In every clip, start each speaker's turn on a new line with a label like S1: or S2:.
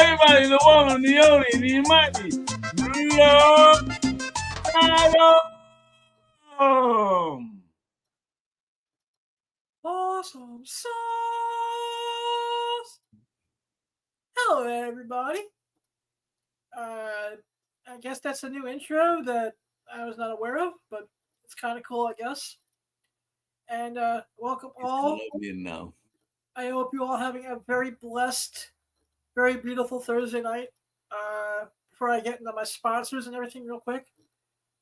S1: Everybody, the one, the only, the mighty, Lord.
S2: Awesome sauce. Hello, everybody. I guess that's a new intro that I was not aware of, but it's kind of cool, I guess. And welcome all.
S1: Now.
S2: I hope you all having a very blessed, very beautiful Thursday night. Before I get into my sponsors and everything, real quick,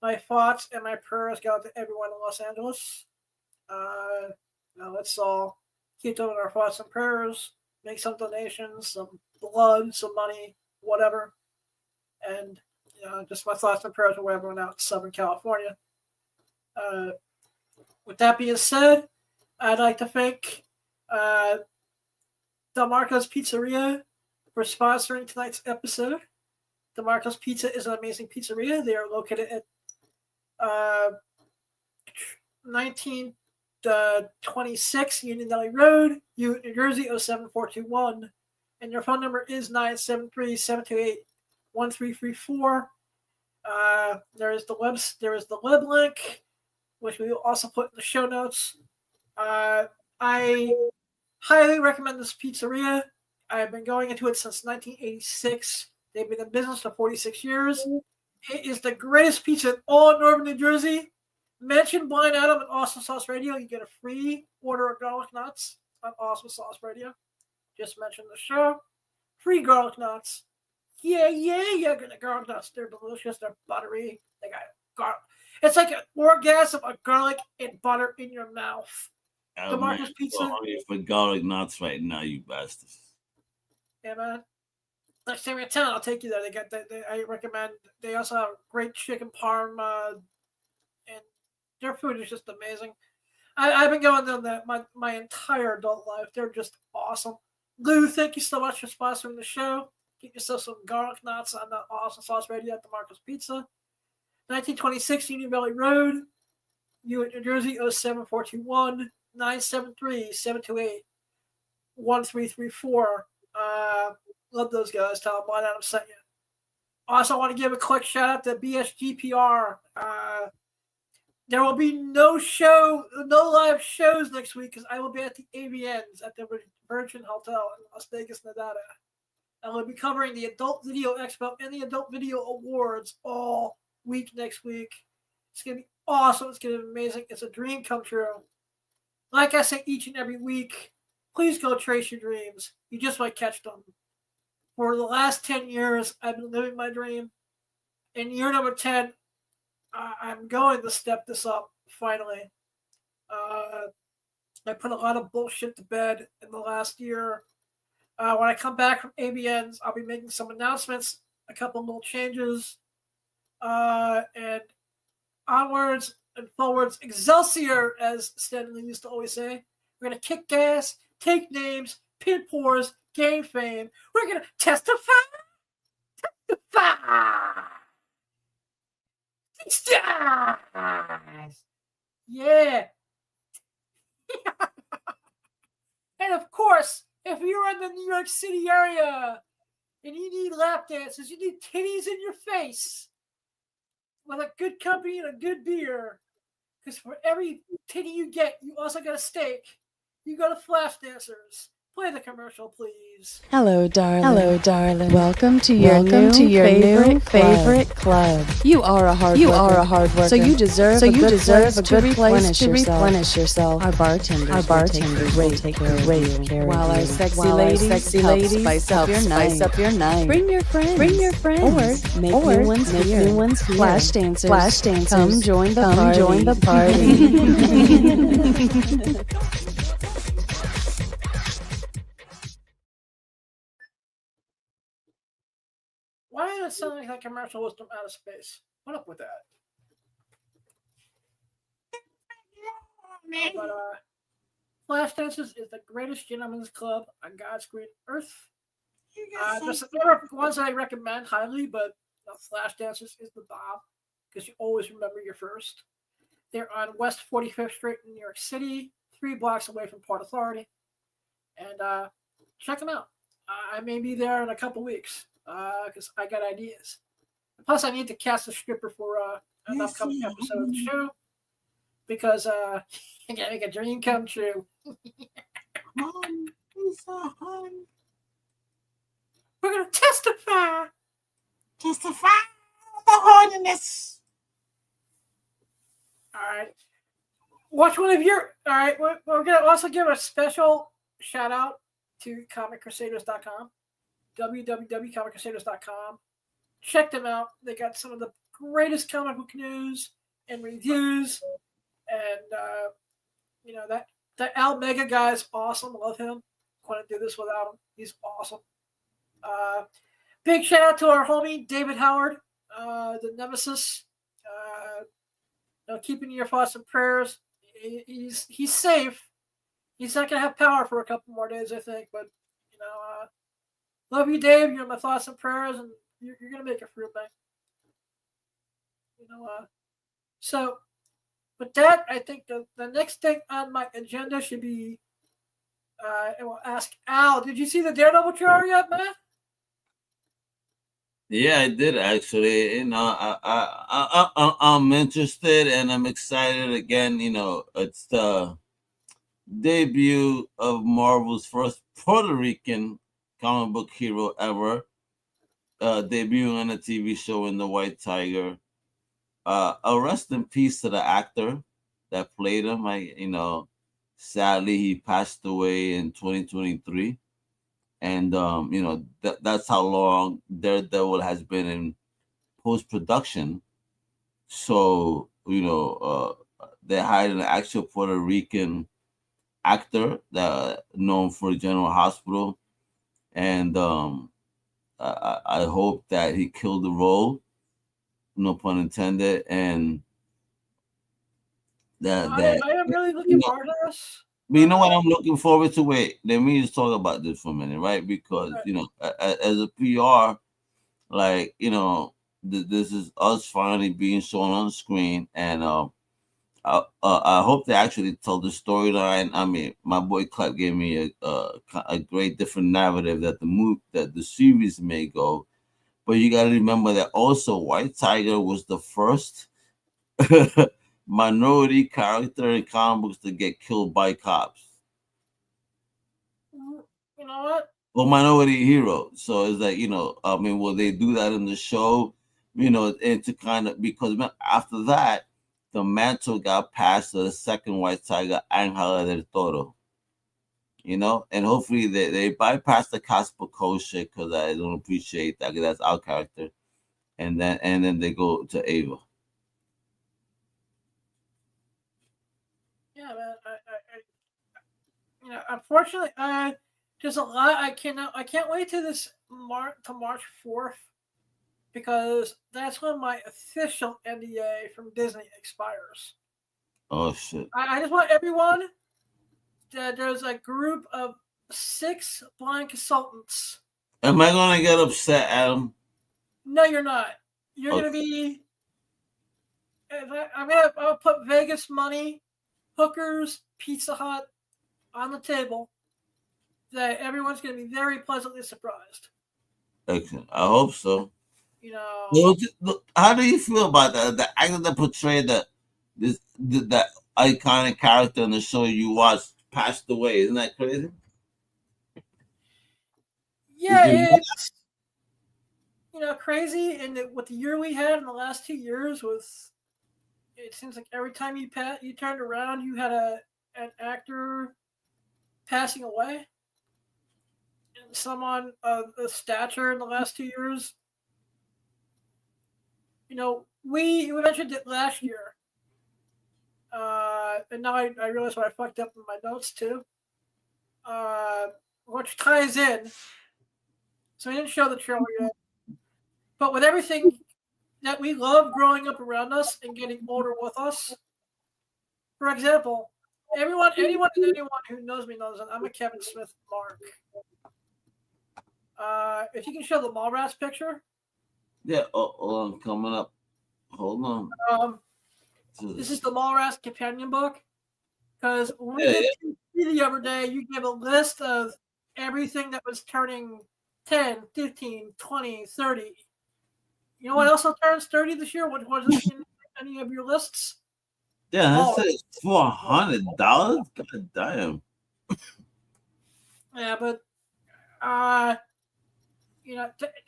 S2: my thoughts and my prayers go out to everyone in Los Angeles. Now let's all keep doing our thoughts and prayers, make some donations, some blood, some money, whatever. And just my thoughts and prayers with everyone out in Southern California. With that being said, I'd like to thank DeMarco's Pizzeria for sponsoring tonight's episode. DeMarco's Pizza is an amazing pizzeria. They are located at 1926 Union Deli Road, New Jersey 07421. And your phone number is 973-728-1334. There is the web link, which we will also put in the show notes. I highly recommend this pizzeria. I've been going into it since 1986. They've been in business for 46 years. It is the greatest pizza in all Northern New Jersey. Mention Blind Adam and Awesome Sauce Radio. You get a free order of garlic knots on Awesome Sauce Radio. Just mention the show. Free garlic knots. Yeah, the garlic knots. They're delicious. They're buttery. They got garlic. It's like an orgasm of garlic and butter in your mouth. DeMarco's Pizza.
S1: I'm hungry for garlic knots right now, you bastards.
S2: Yeah, man. Next time you're in town, I'll take you there. I recommend. They also have great chicken parm, and their food is just amazing. I've been going there my entire adult life. They're just awesome. Lou, thank you so much for sponsoring the show. Get yourself some garlic knots on the Awesome Sauce Radio at DeMarco's Pizza. 1926 Union Valley Road, New Jersey 07421, 973-728-1334. Love those guys. Tell them Blind Adam sent you. Also, want to give a quick shout out to BSGPR. There will be no live shows next week because I will be at the AVNs at the Virgin Hotel in Las Vegas, Nevada. I will be covering the Adult Video Expo and the Adult Video Awards all week next week. It's going to be awesome. It's going to be amazing. It's a dream come true. Like I say each and every week, please go chase your dreams. You just might catch them. For the last 10 years, I've been living my dream. In year number 10, I'm going to step this up, finally. I put a lot of bullshit to bed in the last year. When I come back from ABNs, I'll be making some announcements, a couple little changes, and onwards and forwards. Excelsior, as Stanley used to always say. We're going to kick ass, take names, pin pours, gain fame. We're going to testify. Yeah. And of course, if you're in the New York City area and you need lap dances, you need titties in your face with a good company and a good beer. Because for every titty you get, you also get a steak. You go to Flash Dancers. Play the commercial, please.
S3: Hello, darling. Welcome to your new favorite club. You are a hard worker. So you deserve a good place to replenish yourself. Our bartenders will take care of you. While our sexy ladies spice up your night. Bring your friends. Or make new ones here. Flash dancers. Come join the party.
S2: Why does it sound like that commercial was from outer space? What up with that? But Flash Dancers is the greatest gentleman's club on God's green earth. There's some other ones that I recommend highly, but Flash Dancers is the bomb because you always remember your first. They're on West 45th Street in New York City, 3 blocks away from Port Authority. And check them out. I may be there in a couple weeks because I got ideas. Plus, I need to cast a stripper for an upcoming episode of the show because I gotta make a dream come true. We're gonna testify.
S1: Testify the horniness.
S2: All right. Watch one of your. All right. We're gonna also give a special shout out to ComicCrusaders.com, www.comiccrusaders.com. Check them out. They got some of the greatest comic book news and reviews, and that Al Mega guy is awesome. Love him. Couldn't do this without him. He's awesome. Big shout out to our homie David Howard, the Nemesis. Keeping your thoughts and prayers. He's safe. He's not gonna have power for a couple more days, I think. But love you, Dave. You're my thoughts and prayers, and you're gonna make it through, man. So with that, I think the next thing on my agenda should be. I will ask Al. Did you see the Daredevil trailer yet, man?
S1: Yeah, I did actually. I'm interested and I'm excited again. It's the debut of Marvel's first Puerto Rican comic book hero ever, debuting on a TV show in The White Tiger. A rest in peace to the actor that played him. Sadly he passed away in 2023. And that's how long Daredevil has been in post-production. So they hired an actual Puerto Rican actor that known for General Hospital, and I hope that he killed the role, no pun intended, and that
S2: I am really looking forward to this.
S1: But you know what I'm looking forward to? Wait, let me just talk about this for a minute, right? Because as a PR, this is us finally being shown on screen, and I hope they actually tell the storyline. I mean, my boy Clap gave me a great different narrative that the series may go, but you got to remember that also White Tiger was the first minority character in comic books to get killed by cops.
S2: You know what?
S1: Or minority hero. So it's like, will they do that in the show? And to kind of, because after that, the mantle got passed to the second White Tiger, Angela del Toro. And hopefully they bypass the Casper shit, because I don't appreciate that, because that's our character. And then they go to Ava.
S2: Yeah, man. Unfortunately, there's a lot I can't wait to this March 4th, because that's when my official NDA from Disney expires.
S1: Oh shit!
S2: I just want everyone that there's a group of 6 blind consultants.
S1: Am I gonna get upset, Adam?
S2: No, you're not. You're gonna be. I'll put Vegas money, hookers, Pizza Hut on the table, that everyone's going to be very pleasantly surprised.
S1: Excellent. I hope so. How do you feel about that? The actor that portrayed that iconic character in the show you watched passed away. Isn't that crazy?
S2: Yeah, it's crazy. And what the year we had in the last 2 years was, it seems like every time you turned around, you had an actor passing away, and someone of the stature in the last 2 years. We mentioned it last year, and now I realize what I fucked up in my notes too, which ties in. So we didn't show the trailer yet, but with everything that we love growing up around us and getting older with us, for example, anyone who knows me knows that I'm a Kevin Smith mark. If you can show the Mallrats picture.
S1: Yeah, hold on, coming up. Hold on.
S2: This is the Mallrats companion book. Because when we did the other day, you gave a list of everything that was turning 10, 15, 20, 30. You know what else turns 30 this year? What was it in any of your lists?
S1: Yeah, that's it. $400. God damn.
S2: Yeah, but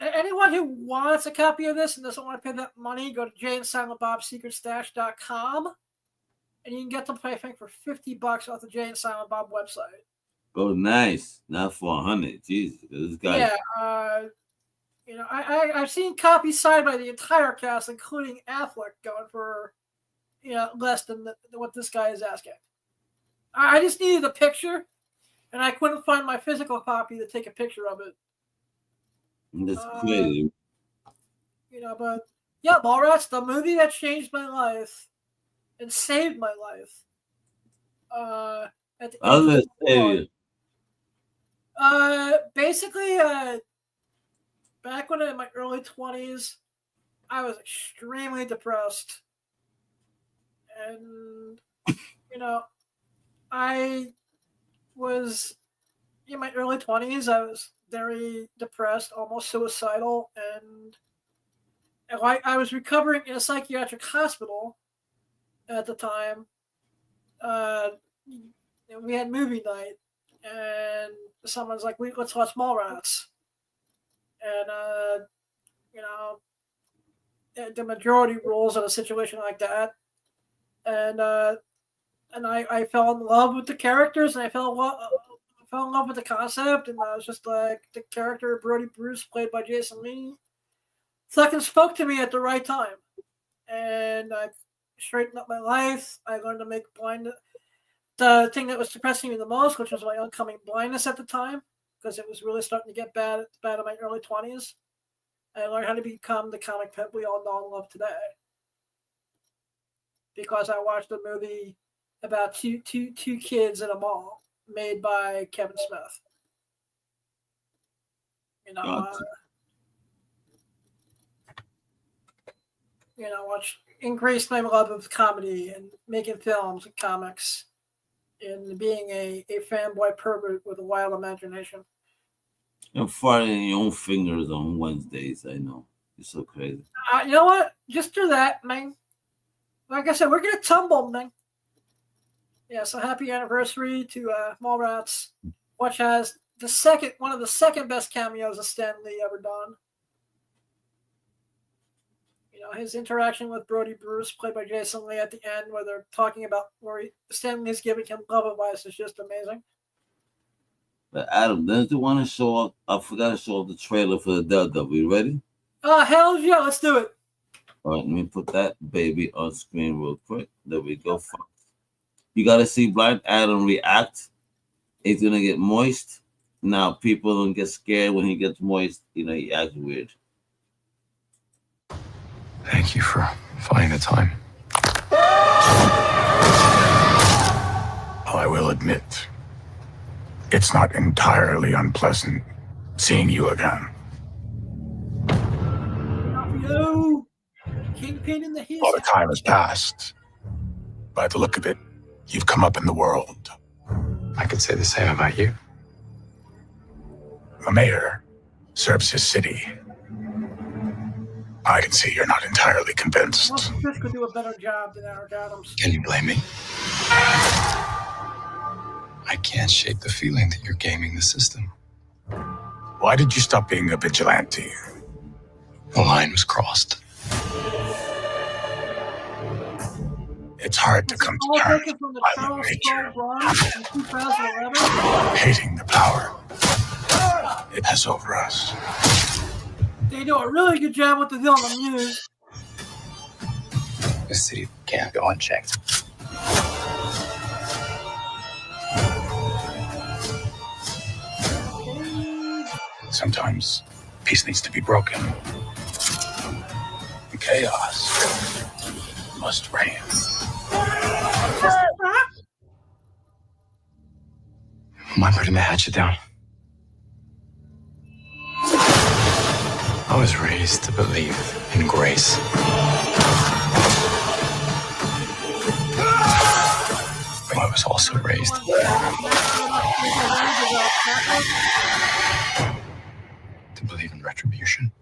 S2: anyone who wants a copy of this and doesn't want to pay that money, go to JayandSilentBobSecretStash.com and you can get them, I think, for $50 off the Jay and Silent Bob website.
S1: Oh, nice. Not $400. Jesus, this guy.
S2: Yeah, I've seen copies signed by the entire cast, including Affleck, going for less than what this guy is asking. I just needed a picture, and I couldn't find my physical copy to take a picture of it.
S1: That's crazy.
S2: But yeah, Mallrats, the movie that changed my life and saved my life. At the
S1: I'll let save
S2: you. Basically, back when in my early 20s, I was extremely depressed. And, I was in my early 20s, I was very depressed, almost suicidal, and I was recovering in a psychiatric hospital at the time. We had movie night, and someone's like, let's watch Mallrats. And, the majority rules in a situation like that. And I fell in love with the characters, and I fell in love with the concept, and I was just like, the character of Brody Bruce, played by Jason Lee, fucking spoke to me at the right time. And I straightened up my life. I learned to make the thing that was depressing me the most, which was my oncoming blindness at the time, because it was really starting to get bad in my early 20s. I learned how to become the comic pimp we all know and love today. Because I watched a movie about two kids in a mall made by Kevin Smith. Which increased my love of comedy and making films and comics and being a fanboy pervert with a wild imagination.
S1: You're farting in your own fingers on Wednesdays, I know. You're so crazy.
S2: You know what? Just do that, man. Like I said, we're going to tumble, man. Yeah, so happy anniversary to Mallrats, which has one of the second best cameos of Stan Lee ever done. His interaction with Brody Bruce, played by Jason Lee, at the end, where they're talking about Stan Lee's giving him love advice, is just amazing.
S1: But Adam, don't you want to show up? I forgot to show up the trailer for the Daredevil. Ready?
S2: Hell yeah, let's do it.
S1: All right, let me put that baby on screen real quick. There we go. You got to see Blind Adam react. He's going to get moist. Now, people don't get scared when he gets moist. He acts weird.
S4: Thank you for finding the time.
S5: I will admit, it's not entirely unpleasant seeing you again.
S2: No. Kingpin in the
S5: A lot of time has passed. By the look of it, you've come up in the world.
S4: I could say the same about you.
S5: The mayor serves his city. I can see you're not entirely convinced.
S2: Well, Chris could do a better job than Eric Adams.
S4: Can you blame me? I can't shake the feeling that you're gaming the system.
S5: Why did you stop being a vigilante?
S4: The line was crossed.
S5: It's hard to come to terms with violent nature. Hating the power it has over us.
S2: They do a really good job with the villain news.
S4: The city can't go unchecked.
S5: Sometimes peace needs to be broken. Chaos must reign.
S4: Am I putting the hatchet down? I was raised to believe in grace. But I was also raised To believe in retribution.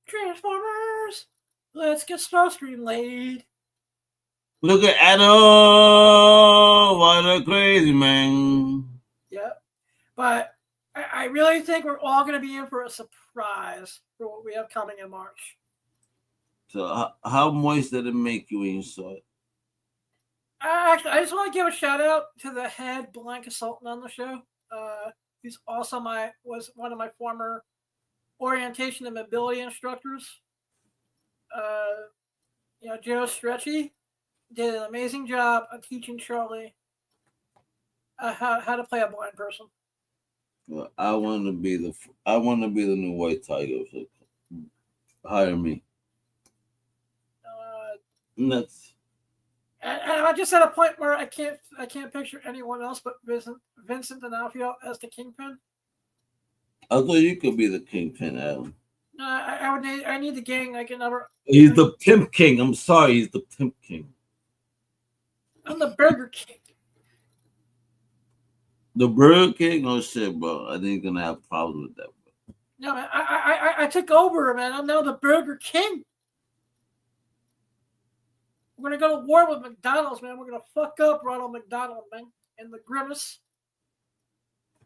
S2: Transformers, let's get Starscream laid.
S1: Look at Adam, what a crazy man.
S2: Yep. But I really think we're all going to be in for a surprise for what we have coming in March.
S1: So how moist did it make you when you saw it?
S2: Actually, I just want to give a shout out to the head blind consultant on the show. He's also was one of my former orientation and mobility instructors. Joe Stretchy did an amazing job of teaching Charlie how to play a blind person.
S1: Well, I want to be the new White Tiger. So hire me. That's.
S2: And I'm just at a point where I can't picture anyone else but Vincent D'Onofrio as the Kingpin.
S1: I thought you could be the Kingpin, Adam.
S2: No, I need the gang. I can never.
S1: He's the Pimp King. I'm sorry, he's the Pimp King.
S2: I'm the Burger King.
S1: The Burger King? Oh shit, bro. I think you're gonna have problems with that, bro.
S2: No, man. I took over, man. I'm now the Burger King. We're gonna go to war with McDonald's, man. We're gonna fuck up Ronald McDonald, man, and the Grimace.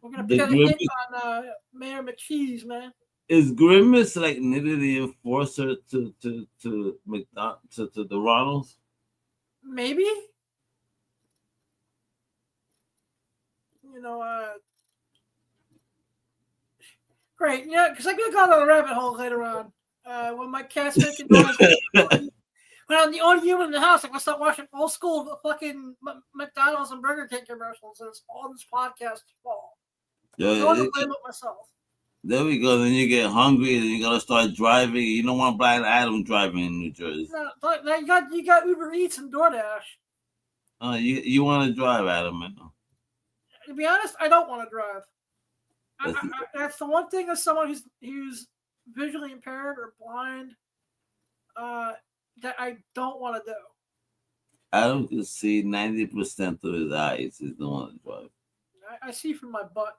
S2: We're gonna put a hit on Mayor McCheese, man.
S1: Is Grimace like nearly the enforcer to the Ronalds?
S2: Maybe. Great, yeah, because I'm gonna go down a rabbit hole later on. When my cat's making noise. When I'm the only human in the house, I'm gonna start watching old school fucking McDonald's and Burger King commercials, and it's all this podcast fault.
S1: Yeah,
S2: I want to blame it myself.
S1: There we go. Then you get hungry, and you gotta start driving. You don't want Brian Adam driving in New Jersey.
S2: No, you got Uber Eats and DoorDash.
S1: You want to drive, Adam, man?
S2: To be honest, I don't want to drive. That's the one thing as someone who's visually impaired or blind that I don't want to do.
S1: Adam can see 90% of his eyes. He don't want to drive.
S2: I see from my butt.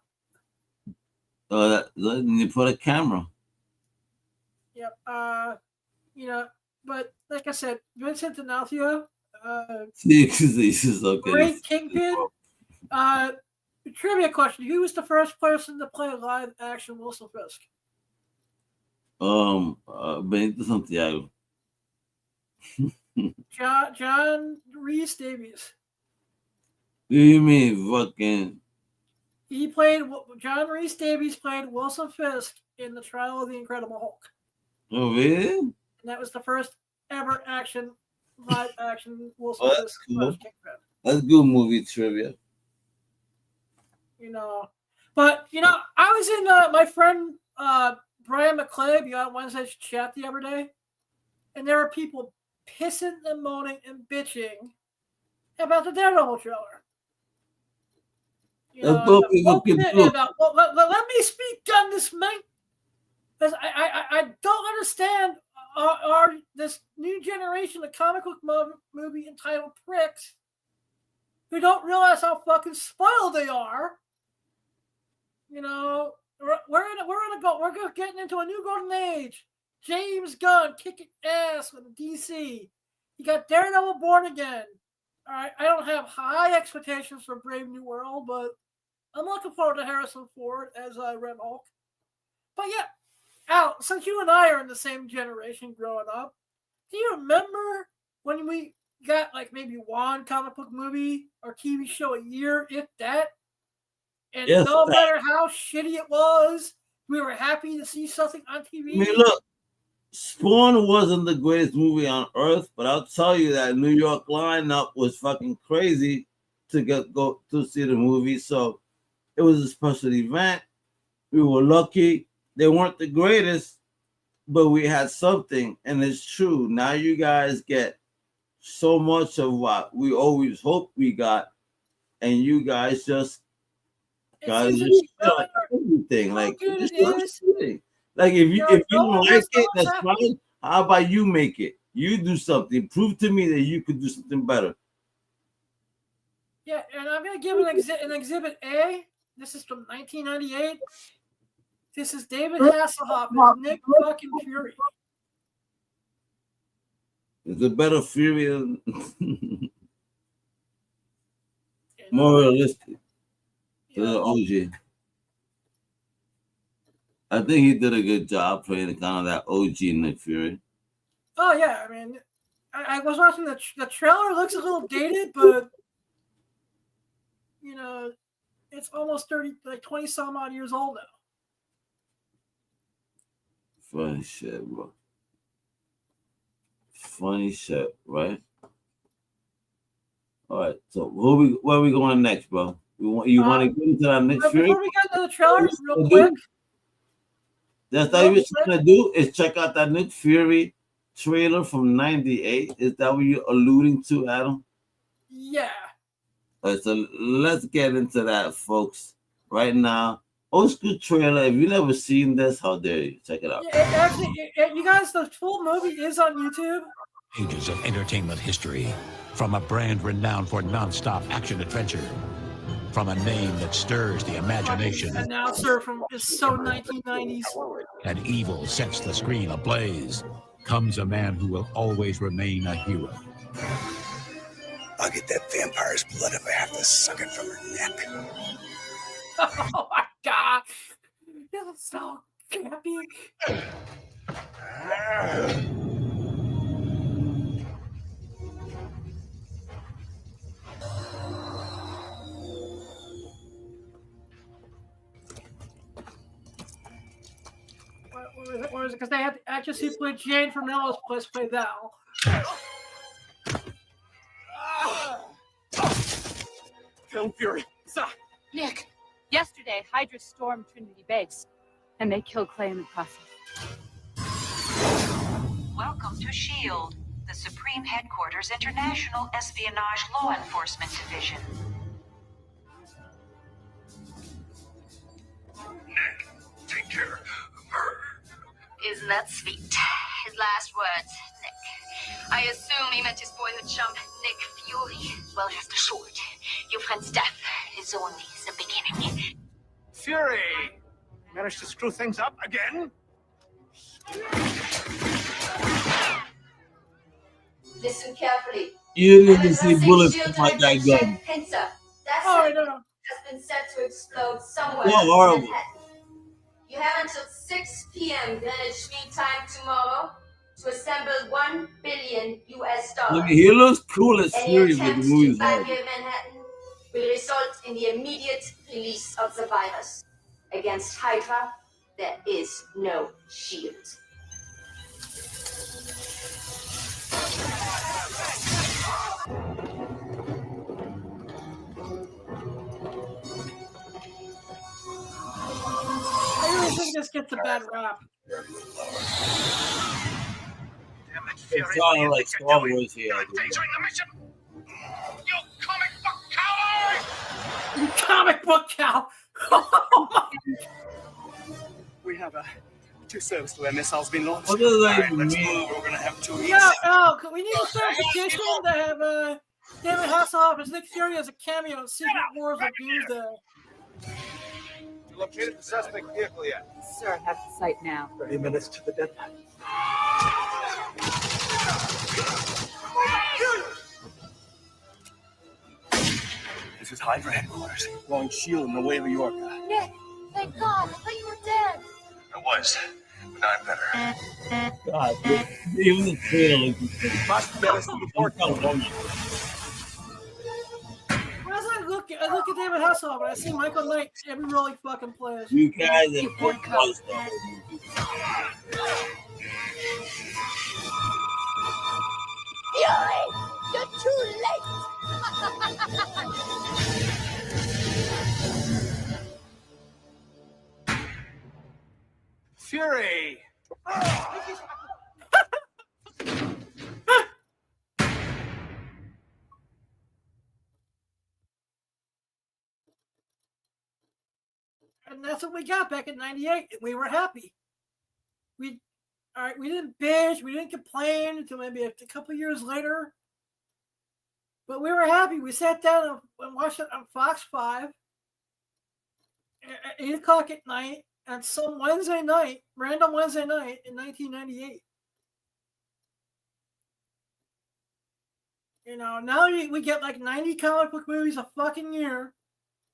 S1: Then you put a camera.
S2: Yep. But like I said, Vincent D'Onofrio. Great Kingpin. Trivia question: who was the first person to play a live action Wilson Fisk?
S1: Benito Santiago.
S2: John Rhys Davies.
S1: What do you mean, fucking?
S2: John Rhys Davies played Wilson Fisk in The Trial of the Incredible Hulk.
S1: Oh, really?
S2: And that was the first ever live action Wilson Fisk.
S1: Cool. That's good movie trivia.
S2: But I was in my friend Brian McClabe, on Wednesday's chat the other day, and there are people pissing and moaning and bitching about the Daredevil trailer. Let me speak on this, mate. Because I don't understand this new generation of comic book movie entitled pricks who don't realize how fucking spoiled they are. We're getting into a new golden age. James Gunn kicking ass with DC. You got Daredevil Born Again. All right, I don't have high expectations for Brave New World, but I'm looking forward to Harrison Ford as Red Hulk. But yeah, Al, since you and I are in the same generation growing up, do you remember when we got like maybe one comic book movie or TV show a year, if that? And yes, no matter how shitty it was, we were happy to see something on TV.
S1: I mean, look, Spawn wasn't the greatest movie on earth, but I'll tell you that New York lineup was fucking crazy to go to see the movie. So It was a special event. We were lucky. They weren't the greatest, but we had something, and it's true. Now you guys get so much of what we always hoped we got, and you guys just
S2: It
S1: gotta
S2: seems to
S1: just
S2: be
S1: feel
S2: better.
S1: like everything. Like
S2: Good
S1: just
S2: it
S1: love
S2: is.
S1: shooting. Like if you
S2: Yeah,
S1: don't
S2: no
S1: like it,
S2: one's
S1: that's fine. How about you make it? You do something. Prove to me that you could do something better.
S2: Yeah, and I'm gonna give an exhibit A. This is from 1998. This is David Hasselhoff as Nick fucking Fury.
S1: It's a better Fury than more realistic. To the OG. I think he did a good job playing kind of that OG Nick Fury.
S2: Oh yeah, I mean, I was watching the trailer. Looks a little dated, but you know, it's almost 20 some odd years old now.
S1: Funny shit, bro. Funny shit, right? All right, so where are we going next, bro? You want to get into that Nick Fury?
S2: Before we get into the trailer, real quick.
S1: That's all you're trying to do is check out that Nick Fury trailer from '98. Is that what you're alluding to, Adam?
S2: Yeah.
S1: All right, so let's get into that, folks. Right now, old school trailer. If you've never seen this, how dare you? Check it out.
S2: Actually, you guys, the full movie is on YouTube.
S6: Pages of entertainment history, from a brand renowned for non-stop action adventure, from a name that stirs the imagination.
S2: Announcer from is so 1990s.
S6: And evil sets the screen ablaze. Comes a man who will always remain a hero.
S7: I'll get that vampire's blood if I have to suck it from her neck.
S2: Oh my god! This is so campy. What is it? Because they had the actress who played Jane from Ella's Place play Val.
S8: Film Fury.
S9: Nick, yesterday Hydra stormed Trinity Base, and they killed Clay in the process.
S10: Welcome to S.H.I.E.L.D., the Supreme Headquarters International Espionage Law Enforcement Division.
S5: Nick, take care of her.
S11: Isn't that sweet? His last words, Nick. I assume he meant his boyhood chum, Nick Fury. Well, rest assured, your friend's death is only the beginning.
S8: Fury! Managed to screw things up again?
S11: Listen carefully.
S1: You didn't see bullets come out that gun.
S11: Pincer.
S2: Oh, no.
S11: Has been set to explode somewhere.
S1: Oh, horrible.
S11: You have until 6 p.m. Greenwich Mean Time tomorrow to assemble $1 billion.
S1: Look, he looks cool as
S11: Any
S1: Fury, but the
S11: attempt
S1: movie's
S11: to
S1: horrible.
S11: evacuate Manhattan will result in the immediate release of the virus. Against Hydra, there is no shield.
S2: I really think this gets a bad rap.
S1: It's kind of like Star Wars here.
S8: Endangering the mission! You comic book coward!
S2: You comic book cow!
S8: We have two servers to where missiles been launched.
S1: What does that
S8: All right,
S1: even
S8: let's
S1: mean?
S8: move. We're gonna have two
S2: Yeah, we need to start a petition to have David Hasselhoff as Nick Fury as a cameo in Secret Wars of Doomsday.
S8: You located the suspect vehicle yet?
S9: Sir, have the site now.
S8: 30 minutes to the deadline. This is Hydra headquarters. Blowing S.H.I.E.L.D. in the way of New York.
S11: Nick, thank God. I thought you were dead.
S7: I was, but now I'm better.
S1: God, even the trailer looks good.
S8: Must get us to the port.
S2: I look at David Hasselhoff and I see Michael Knight every role he fucking plays.
S1: You guys are big close to
S11: Fury, you're too late.
S2: And that's what we got back in '98. We were happy. We didn't bitch, we didn't complain until maybe a couple years later. But we were happy. We sat down and watched it on Fox 5 at 8 o'clock at night on some Wednesday night, random Wednesday night in 1998. You know, now we get like 90 comic book movies a fucking year.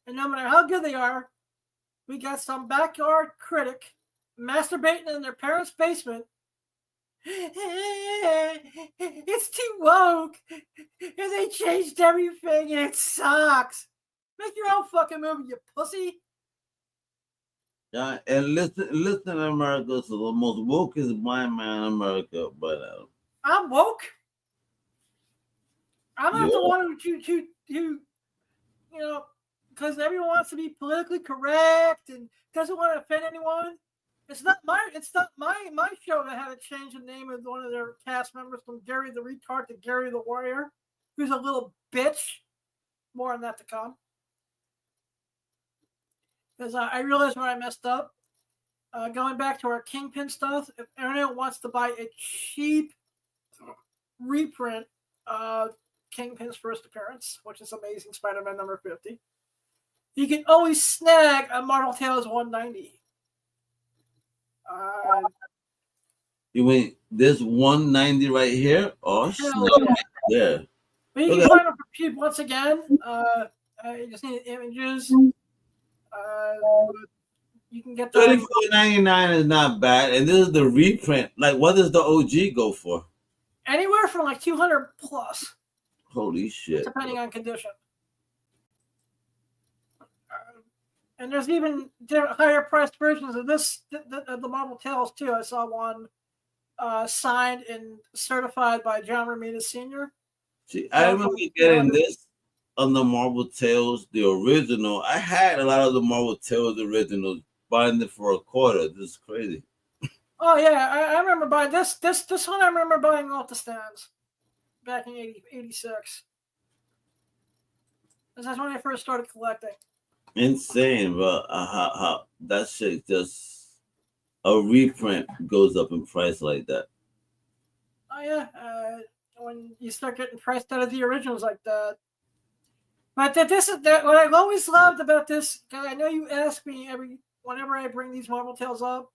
S2: And no matter how good they are, we got some backyard critic masturbating in their parents' basement. It's too woke. And they changed everything and it sucks. Make your own fucking movie, you pussy.
S1: Yeah, and listen, America, so the most woke is blind man in America, but
S2: I'm woke. I'm not the one who you know, because everyone wants to be politically correct and doesn't want to offend anyone. It's not my show that had to change the name of one of their cast members from Gary the Retard to Gary the Warrior, who's a little bitch. More on that to come. Because I realized where I messed up. Going back to our Kingpin stuff, if anyone wants to buy a cheap reprint of Kingpin's first appearance, which is Amazing Spider-Man number 50, you can always snag a Marvel Tales 190.
S1: You mean this 190 right here? Oh, snap. Yeah.
S2: But you can find them for cheap once again. You just need images. You can get them.
S1: $34.99 is not bad, and this is the reprint. Like, what does the OG go for?
S2: Anywhere from like 200 plus.
S1: Holy shit!
S2: Depending on condition. And there's even higher priced versions of this, the Marvel Tales too. I saw one signed and certified by John Romita Sr.
S1: See, I remember getting this on the Marvel Tales, the original. I had a lot of the Marvel Tales originals, buying it for $0.25. This is crazy.
S2: Oh yeah, I remember buying this one. I remember buying off the stands back in '86. That's when I first started collecting.
S1: Insane, but how that shit just a reprint goes up in price like that.
S2: Oh yeah, when you start getting priced out of the originals like that. But what I've always loved about this, because I know you ask me whenever I bring these Marvel Tales up,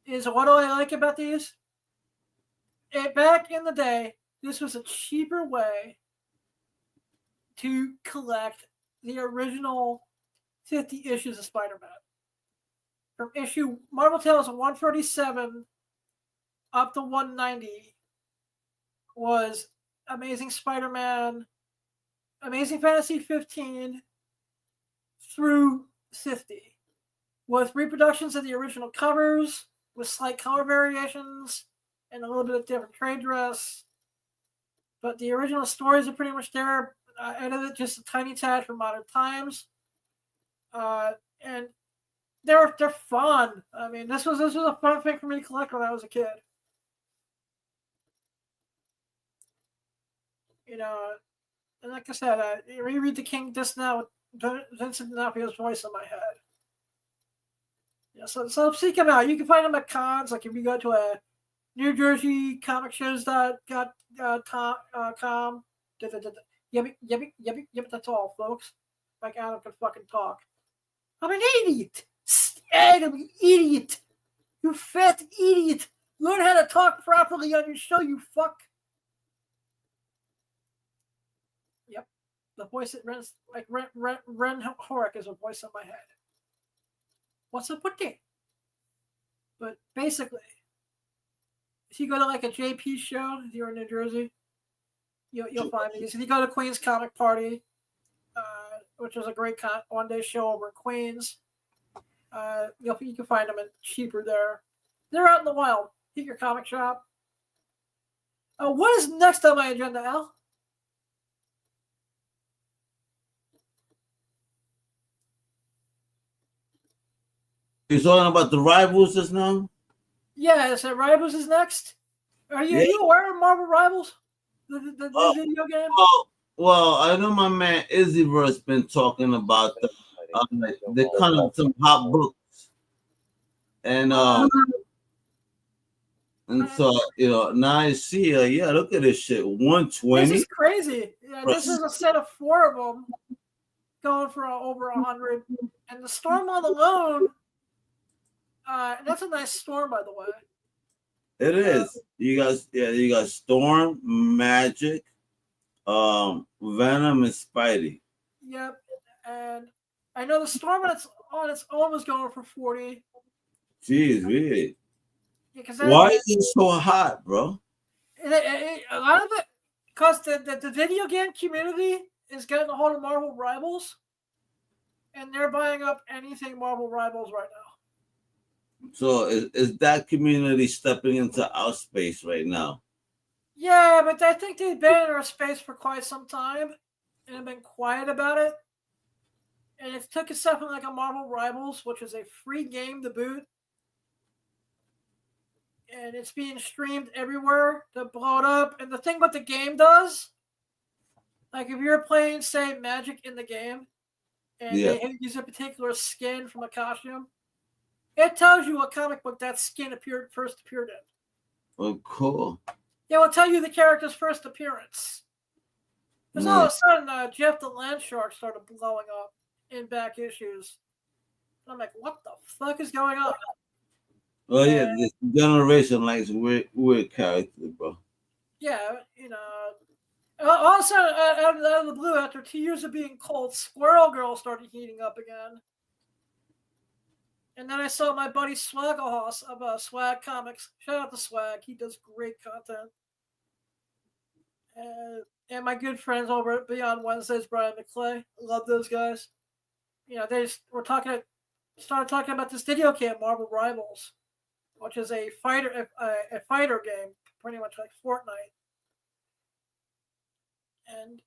S2: is what do I like about these? Back in the day, this was a cheaper way to collect the original 50 issues of Spider-Man. From issue Marvel Tales 137 up to 190 was Amazing Spider-Man, Amazing Fantasy 15 through 50, with reproductions of the original covers, with slight color variations, and a little bit of different trade dress. But the original stories are pretty much there. I edited just a tiny tad for modern times. And they're fun. I mean, this was a fun thing for me to collect when I was a kid. You know, and like I said, I reread the King disc now with Vincent D'Onofrio's voice in my head. Yeah, so seek them out. You can find them at cons. Like if you go to a New Jersey comic shows.com. Yep, that's all, folks. Like Adam can fucking talk. I'm an idiot. I'm an idiot. You fat idiot. Learn how to talk properly on your show, you fuck. Yep. The voice that runs like Ren Horick is a voice in my head. What's up with that? But basically, if you go to like a JP show, if you're in New Jersey, you'll find these. If you go to Queens Comic Party, which is a great one-day show over in Queens, you can find them cheaper there. They're out in the wild. Hit your comic shop. What is next on my agenda, Al?
S1: You're talking about the rivals just now?
S2: Yeah, so Rivals is next. Are you aware of Marvel Rivals? The video game?
S1: Well, I know my man Izzyverse been talking about the kind of some hot books, and so now I see look at this shit,
S2: This
S1: 120.
S2: is crazy. Yeah, this is a set of 4 of them going for over 100, and the Storm on alone. That's a nice Storm, by the way.
S1: It is. You got Storm, Magic, Venom, and Spidey.
S2: Yep, and I know the Storm on its own was going for 40.
S1: Jeez, really?
S2: Yeah,
S1: why is it so hot, bro?
S2: A lot of it, because the video game community is getting a hold of Marvel Rivals, and they're buying up anything Marvel Rivals right now.
S1: So is that community stepping into our space right now?
S2: Yeah, but I think they've been in our space for quite some time and have been quiet about it. And it took something like a Marvel Rivals, which is a free game to boot. And it's being streamed everywhere to blow it up. And the thing what the game does, like if you're playing, say, Magic in the game, and they use a particular skin from a costume, it tells you what comic book that skin first appeared in.
S1: Oh, cool.
S2: It will tell you the character's first appearance. Because all of a sudden, Jeff the Land Shark started blowing up in back issues. And I'm like, what the fuck is going on?
S1: Oh, yeah, this generation likes weird characters, bro.
S2: Yeah, all of a sudden, out of the blue, after 2 years of being cold, Squirrel Girl started heating up again. And then I saw my buddy Swagahos of Swag Comics. Shout out to Swag. He does great content. And my good friends over at Beyond Wednesdays, Brian McClay. Love those guys. They started talking about this video game, Marvel Rivals, which is a fighter game, pretty much like Fortnite. And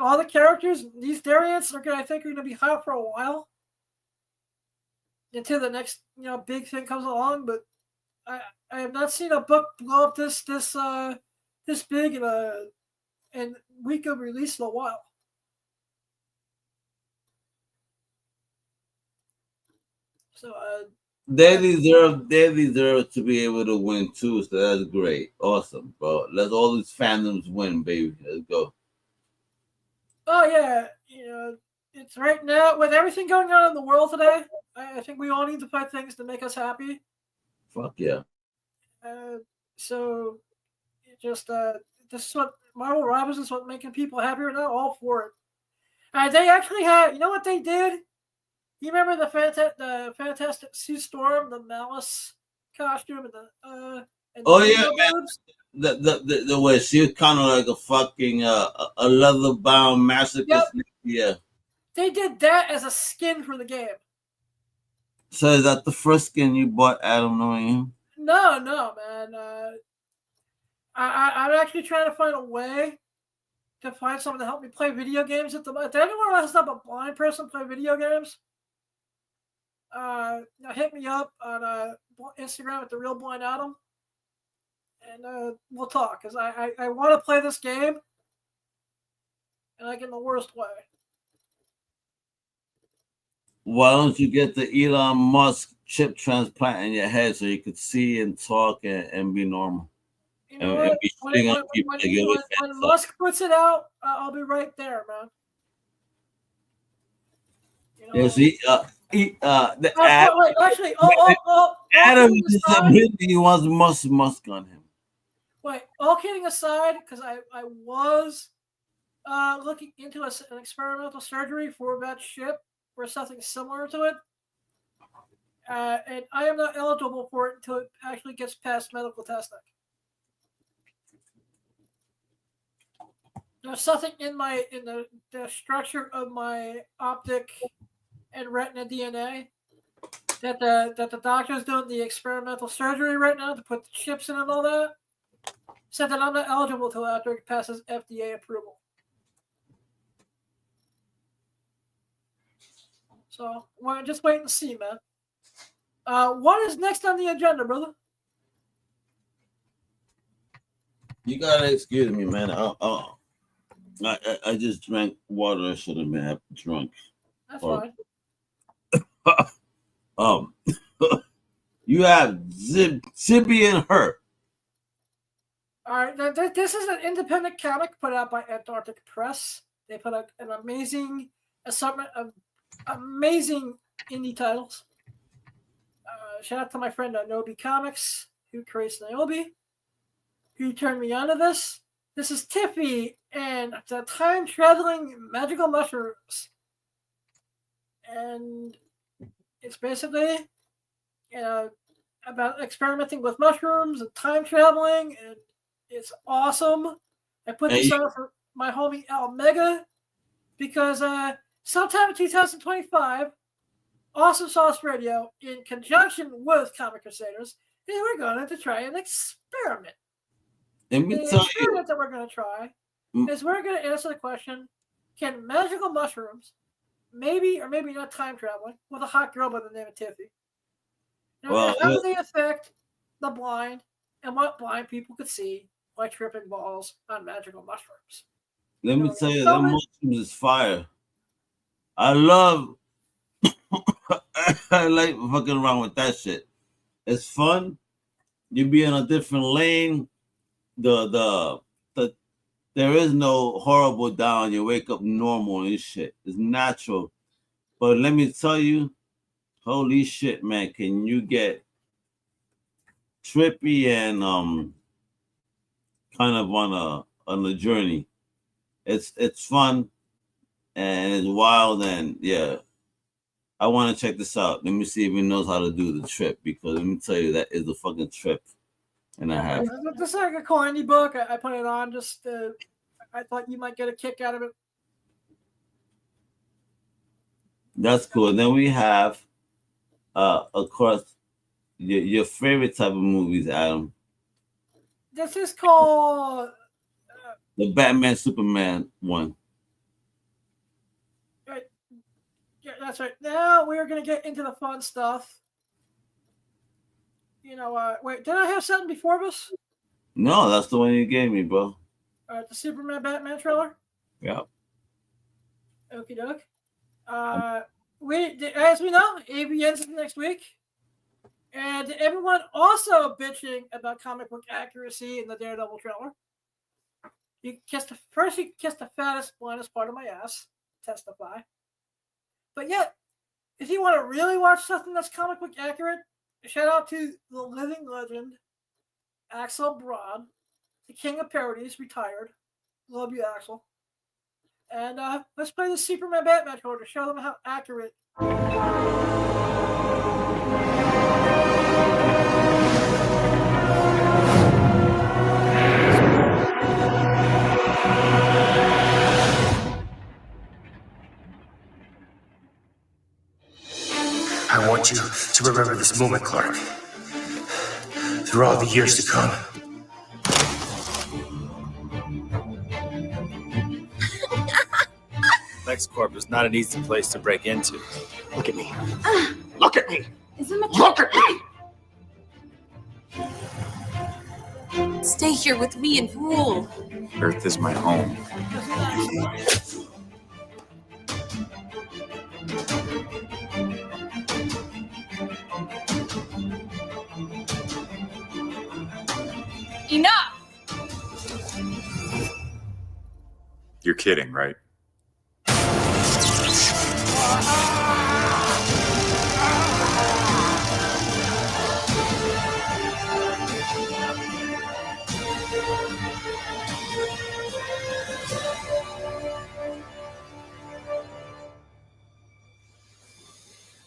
S2: all the characters, these variants I think are going to be hot for a while until the next big thing comes along. But I have not seen a book blow up this big in week of release in a while. So
S1: they deserve to be able to win too. So that's great, awesome, bro. Let all these fandoms win, baby. Let's go.
S2: Oh yeah, it's right now with everything going on in the world today. I think we all need to find things to make us happy.
S1: Fuck yeah.
S2: So just this is what Marvel Rivals is what making people happy right now. All for it. They actually had, what they did? You remember the Fantastic Sue Storm, the Malice costume, and
S1: man. The way she was kind of like a fucking a leather bound masochist. Yep. Yeah.
S2: They did that as a skin for the game.
S1: So is that the first skin you bought, Adam, knowing him?
S2: No, man. I'm actually trying to find a way to find someone to help me play video games at the moment. If anyone wants to help a blind person play video games, hit me up on Instagram at The Real Blind Adam, and we'll talk, because I want to play this game, and in the worst way.
S1: Why don't you get the Elon Musk chip transplant in your head so you could see and talk and be normal?
S2: When Musk puts it out, I'll be right there, man.
S1: Adam just admitted he wants Musk on him.
S2: Wait, all kidding aside, because I was looking into an experimental surgery for that ship, or something similar to it, and I am not eligible for it until it actually gets past medical testing. There's something in the structure of my optic and retina DNA that the doctor's doing the experimental surgery right now to put the chips in and all that, said that I'm not eligible until after it passes FDA approval. So we're just wait and see, man. What is next on the agenda, brother?
S1: You gotta excuse me, man. I just drank water. I should have been drunk.
S2: That's
S1: Or,
S2: fine.
S1: you have Zibby and her.
S2: All right, this is an independent comic put out by Antarctic Press. They put out an amazing assortment of amazing indie titles. Shout out to my friend Nobi Comics, who creates Niobe, who turned me onto this. This is Tiffy and the time-traveling magical mushrooms. And it's basically about experimenting with mushrooms and time traveling, and it's awesome. I put this out for my homie Almega because sometime in 2025, Awesome Sauce Radio, in conjunction with Comic Crusaders, we're going to try an experiment. The experiment that we're going to try is we're going to answer the question, can magical mushrooms maybe or maybe not time traveling with a hot girl by the name of Tiffy? How do they affect the blind and what blind people could see by tripping balls on magical mushrooms?
S1: Let me tell you, that mushrooms is fire. I love, I like fucking around with that shit. It's fun. You be in a different lane. There is no horrible down. You wake up normal and shit. It's natural. But let me tell you, holy shit, man! Can you get trippy and kind of on a journey? It's fun and it's wild, and yeah, I want to check this out. Let me see if he knows how to do the trip, because let me tell you, that is a fucking trip. And I have.
S2: This is like a cool indie book. I put it on just. I thought you might get a kick out of it.
S1: That's cool. And then we have, of course, your favorite type of movies, Adam.
S2: This is called
S1: the Batman Superman one.
S2: Right. Yeah, that's right. Now we're gonna get into the fun stuff. Wait, did I have something before this?
S1: No, that's the one you gave me, bro.
S2: The Superman Batman trailer.
S1: Yeah.
S2: Okie doke. As we know, AVN's is next week, and everyone also bitching about comic book accuracy in the Daredevil trailer. You kissed the fattest, blindest part of my ass. Testify. But yet, if you want to really watch something that's comic book accurate, shout out to the living legend, Axel Broad, the king of parodies, retired. Love you, Axel. And let's play the Superman Batman trailer to show them how accurate.
S12: I want you to remember this moment, Clark. Through all the years to come.
S13: LexCorp is not an easy place to break into.
S12: Look at me. Look at me.
S11: Look at me. Stay here with me and rule.
S13: Earth is my home.
S11: Enough!
S13: You're kidding, right?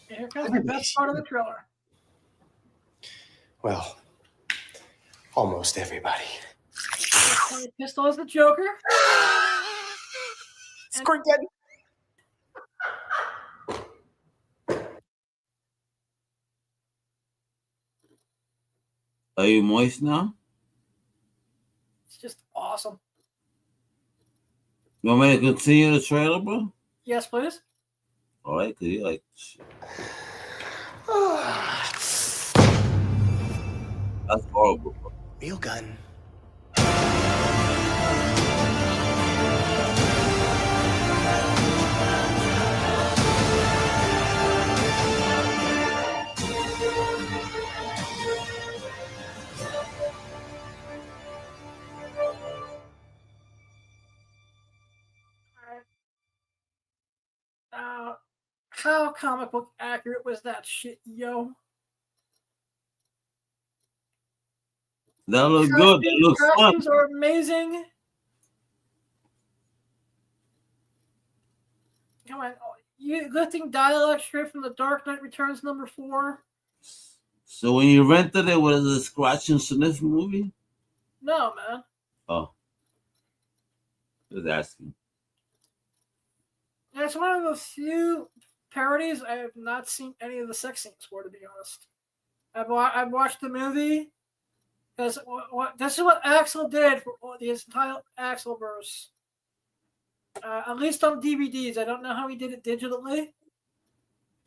S2: Here comes the best part of the trailer.
S12: Well, almost everybody.
S2: Pistol is the Joker.
S12: Squirt Daddy.
S1: Are you moist now?
S2: It's just awesome.
S1: You want me to continue the trailer, bro?
S2: Yes, please.
S1: All right, because you like shit. That's horrible, bro.
S12: Real gun.
S2: How comic book accurate was that shit, yo?
S1: That look good. That looks fun.
S2: Costumes are amazing. Come on, you lifting dialogue straight from The Dark Knight Returns #4.
S1: So when you rented it, was it a scratch and sniff movie?
S2: No, man.
S1: Oh, just asking.
S2: It's one of the few parodies I have not seen any of the sex scenes for, to be honest. I've watched the movie because this is what Axel did for the entire Axelverse. At least on DVDs. I don't know how he did it digitally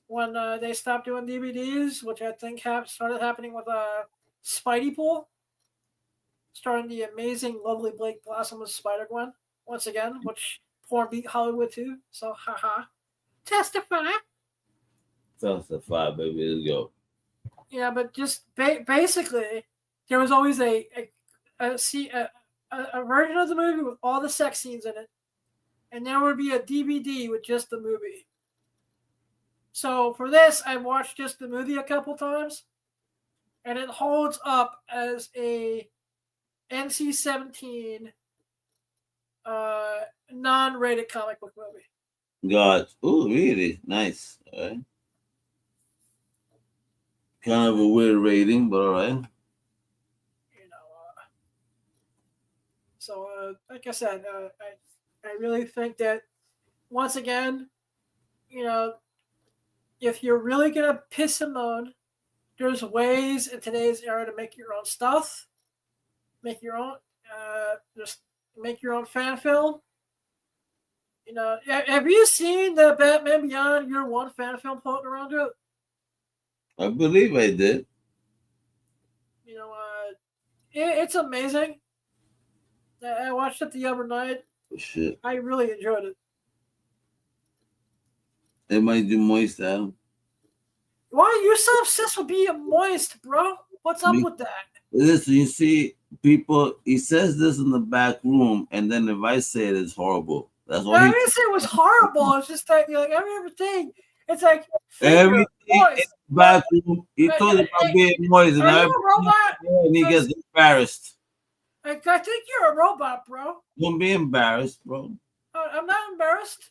S2: when they stopped doing DVDs, which I think started happening with Spidey Pool, starring the amazing, lovely Blake Blossom as Spider-Gwen once again, which porn beat Hollywood too. So, haha. Testify.
S1: Testify, baby. Let's go.
S2: Yeah, but just basically, there was always a version of the movie with all the sex scenes in it, and there would be a DVD with just the movie. So for this, I watched just the movie a couple times, and it holds up as a NC-17 non-rated comic book movie.
S1: God, oh, really nice. All right. Kind of a weird rating, but all right.
S2: So, like I said, I really think that once again, if you're really gonna piss and moan, there's ways in today's era to make your own stuff, make your own, just make your own fan film. Have you seen the Batman Beyond Year One fan film floating around it?
S1: I believe I did.
S2: It's amazing. I watched it the other night.
S1: Shit.
S2: I really enjoyed it.
S1: It might do moist, Adam.
S2: Why are you so obsessed with being moist, bro? What's up with that?
S1: Listen, you see, people, he says this in the back room, and then if I say it, it's horrible. That's all.
S2: I didn't say it was horrible. It's just like everything. It's like
S1: everything in the back room. He talks about being moist, and he gets embarrassed.
S2: I think you're a robot, bro.
S1: Don't be embarrassed, bro.
S2: I'm not embarrassed.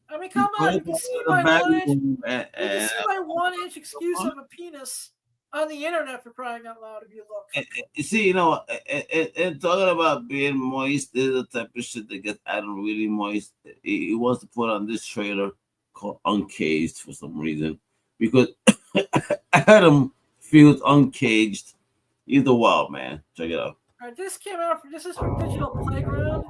S2: I mean, come on. You can see my 1-inch excuse of a penis on the internet, for crying out loud, if you look.
S1: You see, and talking about being moist is the type of shit that gets Adam really moist. He wants to put on this trailer called Uncaged for some reason, because Adam feels uncaged. He's a wild man. Check it out.
S2: All right, this came out. This is from Digital Playground.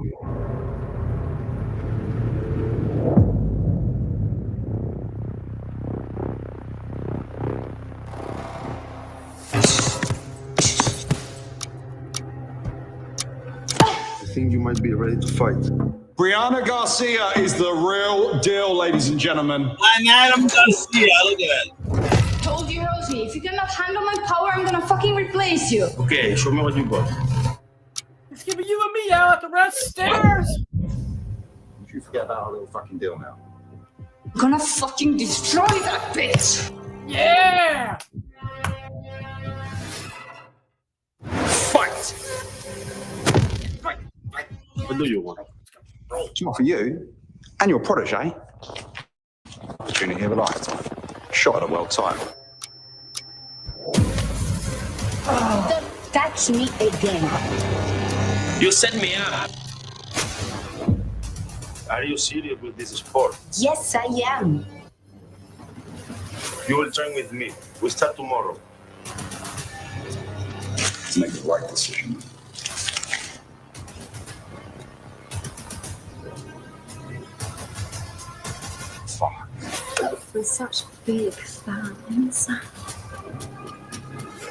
S14: I think you might be ready to fight.
S15: Brianna Garcia is the real deal, ladies and gentlemen.
S1: I'm Adam Garcia. Look at that.
S11: Told you, Rosie, if you cannot handle my power, I'm gonna fucking replace you.
S14: Okay, show me what you got.
S2: It's giving you and me out at the red stairs.
S14: You forget about our little fucking deal now.
S11: I'm gonna fucking destroy that bitch.
S2: Yeah.
S14: Fight! What do you want? It's not for you and your protege. Opportunity here of a lifetime. Shot at a world title.
S11: Don't touch me again.
S12: You set me up.
S14: Are you serious with this sport?
S11: Yes, I am.
S14: You will train with me. We start tomorrow. Let's make the right decision. Fuck.
S11: We're such big fans.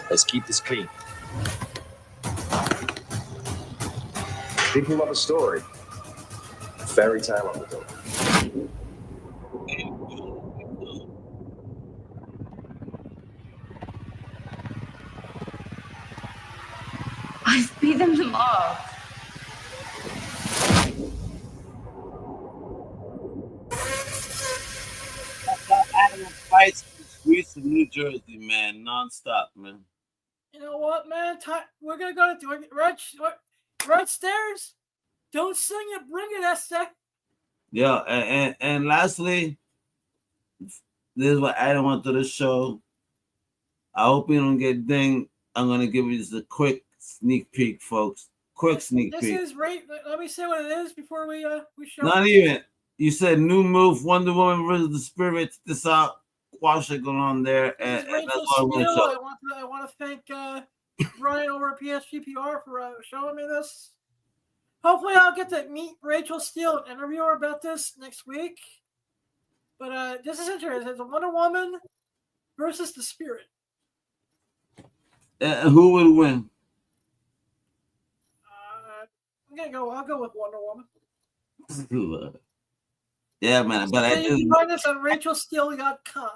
S14: Let's keep this clean. People love a story. A fairy tale on the dog.
S11: I beat them all.
S1: Animal fights in the streets of New Jersey, man, nonstop, man.
S2: You know what, man? We're gonna go to right stairs. Don't sing it, bring it, Esther.
S1: Yeah, and lastly, this is what I don't want to the show. I hope you don't get dinged. I'm gonna give you just a quick sneak peek, folks. Quick sneak
S2: This
S1: peek.
S2: is right. Let me say what it is before we show.
S1: Not even. You said new move, Wonder Woman versus the Spirit. Check this out. Watch it going on there,
S2: This
S1: and
S2: is Rachel
S1: that's all I want to
S2: Steele.
S1: show.
S2: I want to thank Brian over at PSGPR for showing me this. Hopefully, I'll get to meet Rachel Steele and interview her about this next week. But this is interesting. It's a Wonder Woman versus the Spirit.
S1: Who would win?
S2: I'll go with Wonder Woman.
S1: Yeah, man. But
S2: you can find this on RachelSteele.com.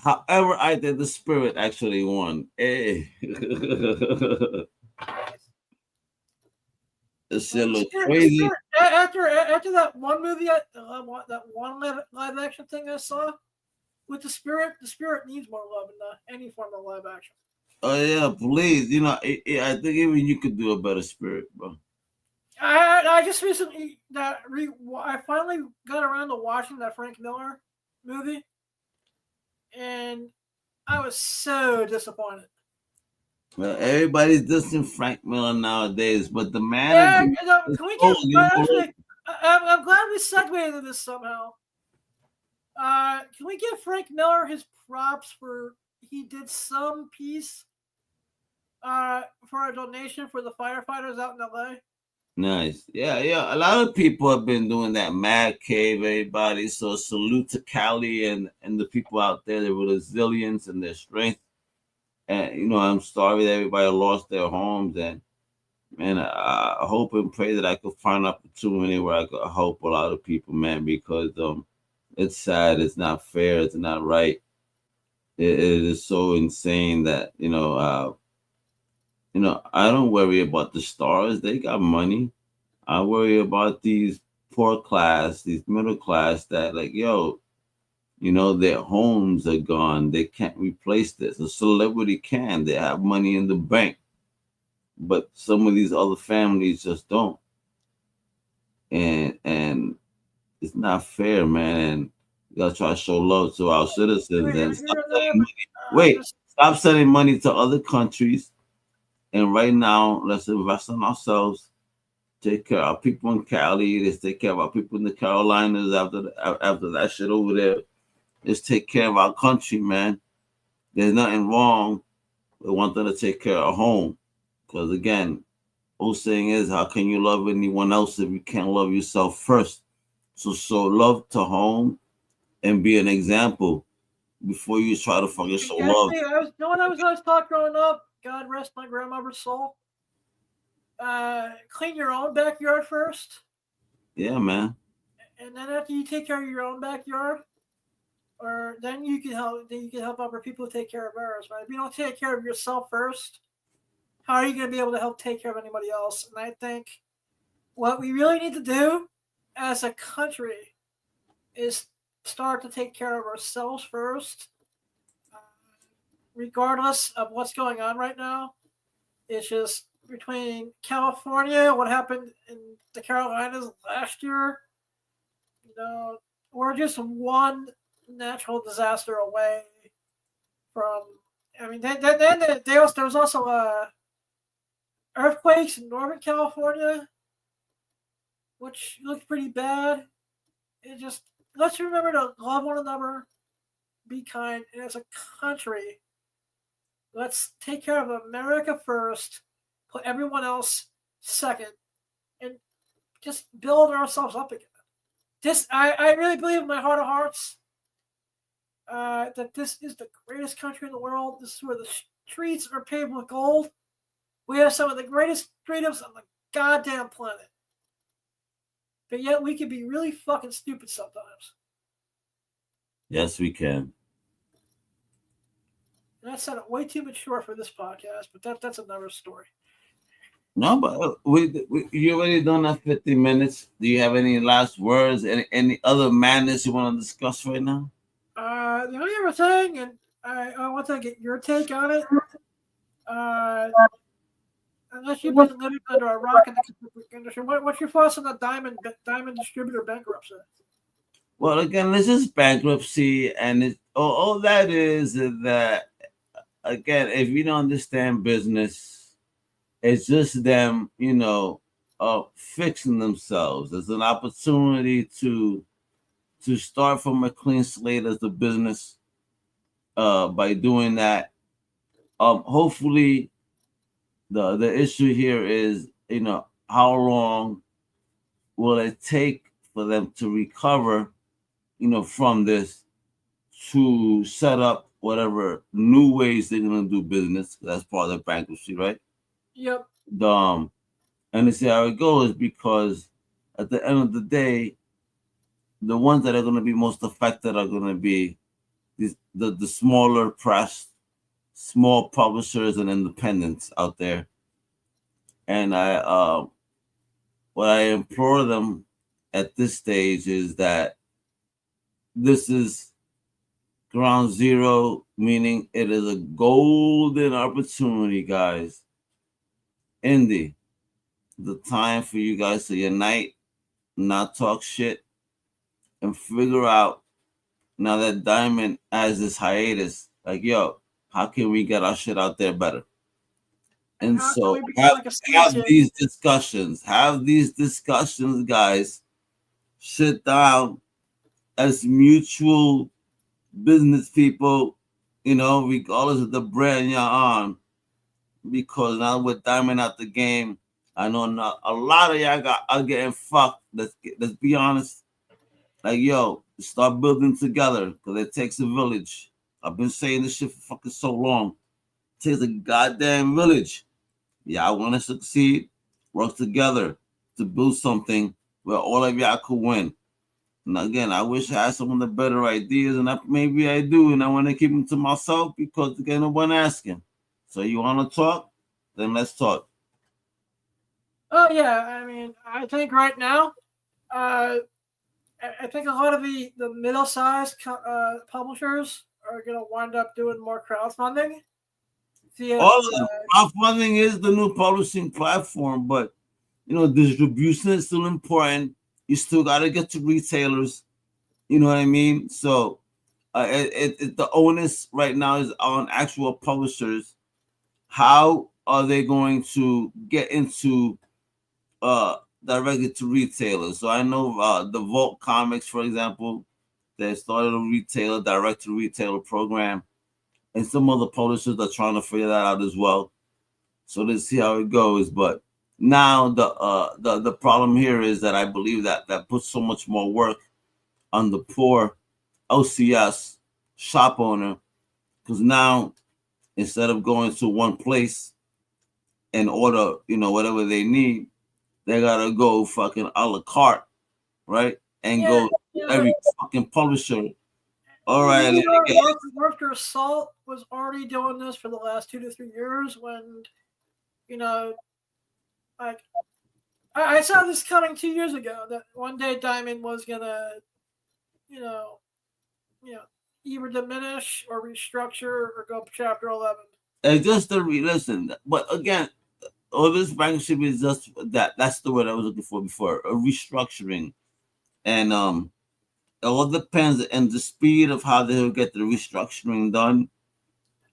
S1: However, I think the Spirit actually won. Hey. It still looks crazy.
S2: After that one movie, that one live action thing I saw with the Spirit needs more love in any form of live action.
S1: Oh yeah, please. You know, I think even you could do a better Spirit, bro.
S2: I just recently I finally got around to watching that Frank Miller movie, and I was so disappointed.
S1: Well, everybody's dissing Frank Miller nowadays, but the man.
S2: Yeah, can we get? I'm glad we segued into this somehow. Can we give Frank Miller his props for he did some piece for a donation for the firefighters out in LA?
S1: Nice. Yeah. A lot of people have been doing that. Mad Cave, everybody. So salute to Cali and the people out there, their resilience and their strength. And you know, I'm sorry that everybody lost their homes. And man, I hope and pray that I could find opportunity where I could help a lot of people, man, because it's sad, it's not fair, it's not right. It is so insane that I don't worry about the stars. They got money. I worry about these poor class, these middle class that their homes are gone. They can't replace this. A celebrity can. They have money in the bank. But some of these other families just don't. And it's not fair, man. And we gotta try to show love to our citizens and stop sending money to other countries. And right now, let's invest in ourselves. Take care of our people in Cali. Let's take care of our people in the Carolinas after that shit over there. Let's take care of our country, man. There's nothing wrong with wanting to take care of home. Because again, old saying is, how can you love anyone else if you can't love yourself first? So show love to home and be an example before you try to fucking show love.
S2: When I was taught growing up, God rest my grandmother's soul. Clean your own backyard first.
S1: Yeah, man.
S2: And then after you take care of your own backyard, or then you can help other people take care of theirs. Right? If you don't take care of yourself first, how are you going to be able to help take care of anybody else? And I think what we really need to do as a country is start to take care of ourselves first, regardless of what's going on right now. It's just between California, what happened in the Carolinas last year, we're just one natural disaster away from. I mean, then there was also earthquakes in Northern California, which looked pretty bad. Let's remember to love one another, be kind, and as a country, let's take care of America first, put everyone else second, and just build ourselves up again. I really believe in my heart of hearts that this is the greatest country in the world. This is where the streets are paved with gold. We have some of the greatest freedoms on the goddamn planet. but yet we can be really fucking stupid sometimes.
S1: Yes, we can.
S2: And that sounded way too mature for this podcast, but that's another story.
S1: No, but you already done that 50 minutes. Do you have any last words? Any other madness you want to discuss right now?
S2: The only other thing, and I want to get your take on it. Unless you've been living under a rock in the industry, what's your thoughts on the diamond distributor bankruptcy?
S1: Well, again, this is bankruptcy, and all that is that, again, if you don't understand business, it's just them, fixing themselves. There's an opportunity to start from a clean slate as a business by doing that. Hopefully, the issue here is, how long will it take for them to recover, from this, to set up whatever new ways they're gonna do business. That's part of the bankruptcy, right?
S2: Yep.
S1: And to see how it goes, because at the end of the day, the ones that are gonna be most affected are gonna be the smaller press, small publishers and independents out there. And what I implore them at this stage is that this is ground zero, meaning it is a golden opportunity, guys. Indie, the time for you guys to unite, not talk shit, and figure out, now that Diamond has this hiatus, like, yo, how can we get our shit out there better? And so have these discussions, guys. Sit down as mutual business people, regardless of the brand you're on. Because now with Diamond out the game, I know not a lot of y'all are getting fucked. Let's be honest. Like, yo, start building together, because it takes a village. I've been saying this shit for fucking so long. It takes a goddamn village. Y'all want to succeed? Work together to build something where all of y'all could win. And again, I wish I had some of the better ideas, and maybe I do, and I want to keep them to myself because again, no one asking. So you want to talk? Then let's talk.
S2: Oh yeah, I mean, I think right now, I think a lot of the middle-sized publishers are going to wind up doing more crowdfunding.
S1: Crowdfunding is the new publishing platform, but distribution is still important. You still got to get to retailers. You know what I mean? So the onus right now is on actual publishers. How are they going to get into directly to retailers? So I know the Vault Comics, for example, they started a direct to retailer program, and some other publishers are trying to figure that out as well. So let's see how it goes. But now the problem here is that I believe that puts so much more work on the poor OCS shop owner, because now instead of going to one place and order, whatever they need, they gotta go fucking a la carte, right? And go to every fucking publisher. All right.
S2: Worker Assault was already doing this for the last 2 to 3 years. When, like, I saw this coming 2 years ago that one day Diamond was gonna, either diminish or restructure or go Chapter 11.
S1: And just to listen, but again, all this bankruptcy is just that's the word I was looking for before, a restructuring. And it all depends on the speed of how they'll get the restructuring done,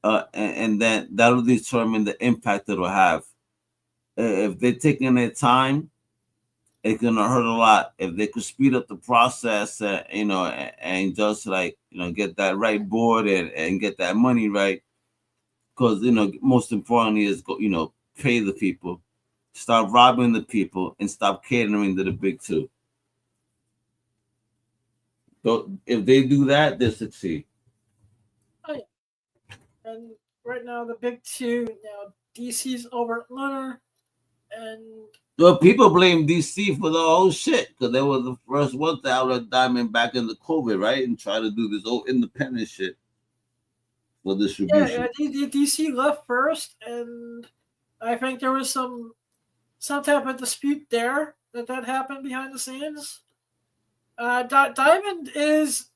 S1: and then that'll determine the impact it'll have. If they're taking their time, it's gonna hurt a lot. If they could speed up the process, and just get that right board and get that money right, because most importantly is pay the people, stop robbing the people, and stop catering to the big two. So if they do that, they succeed.
S2: Oh, yeah. And right now, the big two, DC's over at Lunar, and
S1: Well, people blame DC for the whole shit because they were the first ones to outlet Diamond back into COVID, right? And try to do this whole independent shit for distribution.
S2: Yeah, DC left first, and I think there was some type of dispute there that happened behind the scenes. Diamond has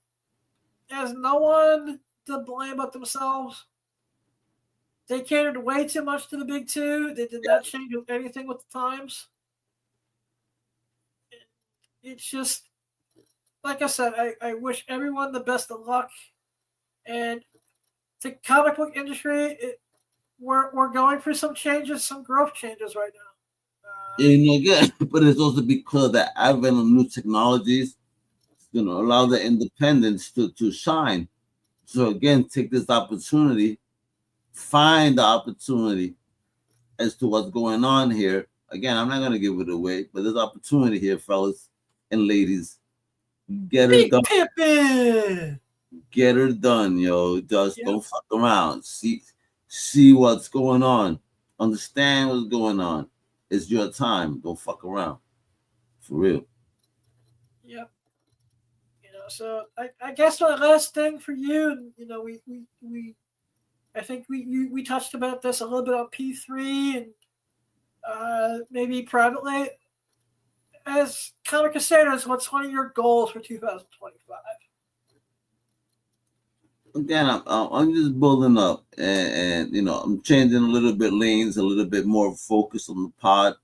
S2: no one to blame but themselves. They catered way too much to the big two. They did not change anything with the times. It's just, like I said, I wish everyone the best of luck. And the comic book industry, we're going through some changes, some growth changes right now.
S1: Again, but it's also because the advent of new technologies is going to allow the independents to shine. So again, take this opportunity, find the opportunity as to what's going on here. Again, I'm not going to give it away, but there's opportunity here, fellas and ladies. Get her done.
S2: Pimpin'.
S1: Get her done, yo. Just don't fuck around. See what's going on. Understand what's going on. It's your time. Don't fuck around. For real.
S2: Yep. So I guess my last thing for you, we I think we touched about this a little bit on P3 and maybe privately. As comic crusaders, what's one of your goals for 2025?
S1: Again, I'm just building up, and I'm changing a little bit lanes, a little bit more focus on the pod.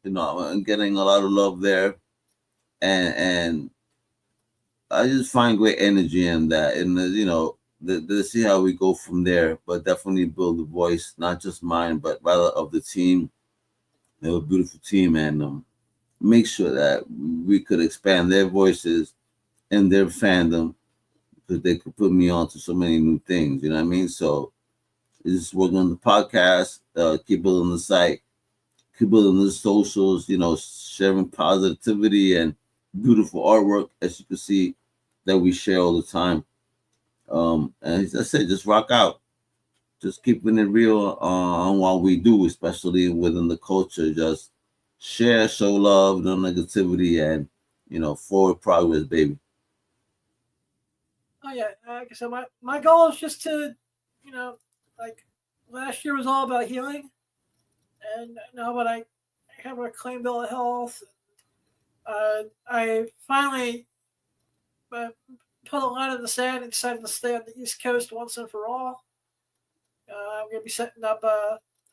S1: I'm getting a lot of love there, and I just find great energy in that, and let's see how we go from there. But definitely build a voice, not just mine, but rather of the team. They're a beautiful team, and make sure that we could expand their voices and their fandom because they could put me on to so many new things. You know what I mean? So just working on the podcast, keep building the site, keep building the socials, sharing positivity and beautiful artwork, as you can see, that we share all the time. And as I said, just rock out. Just keeping it real on what we do, especially within the culture. Just share, show love, no negativity, and forward progress, baby.
S2: Oh yeah, like I said, my goal is just to, like last year was all about healing, and now that I have a clean bill of health, I finally put a line in the sand and decided to stay on the East Coast once and for all. I'm going to be setting up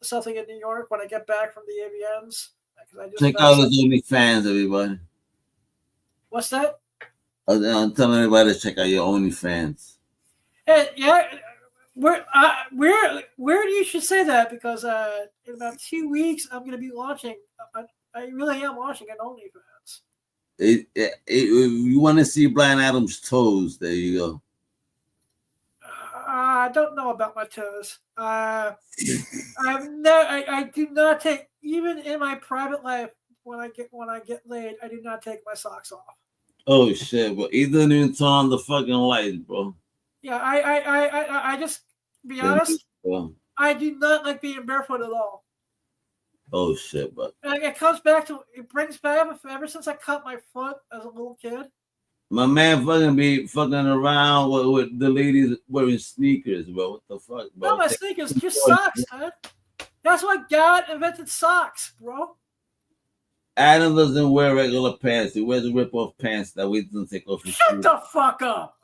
S2: something in New York when I get back from the AVNs.
S1: Check out his OnlyFans, everybody.
S2: What's that?
S1: I'm telling everybody to check out your OnlyFans.
S2: Hey, yeah, where you should say that because in about 2 weeks I'm going to be launching. I really am launching an OnlyFans.
S1: If you want to see Brian Adams' toes, there you go.
S2: I don't know about my toes. I do not take, even in my private life when I get laid, I do not take my socks off.
S1: Oh shit! But he didn't even turn on the fucking lights, bro.
S2: Yeah, I just be honest. I do not like being barefoot at all.
S1: Oh shit! But
S2: it brings back ever since I cut my foot as a little kid.
S1: My man fucking be fucking around with the ladies wearing sneakers, bro. What the fuck, bro?
S2: No, my sneakers, just socks, man. That's why God invented socks, bro.
S1: Adam doesn't wear regular pants. He wears rip-off pants that we doesn't take off his shoes.
S2: Shut the fuck up.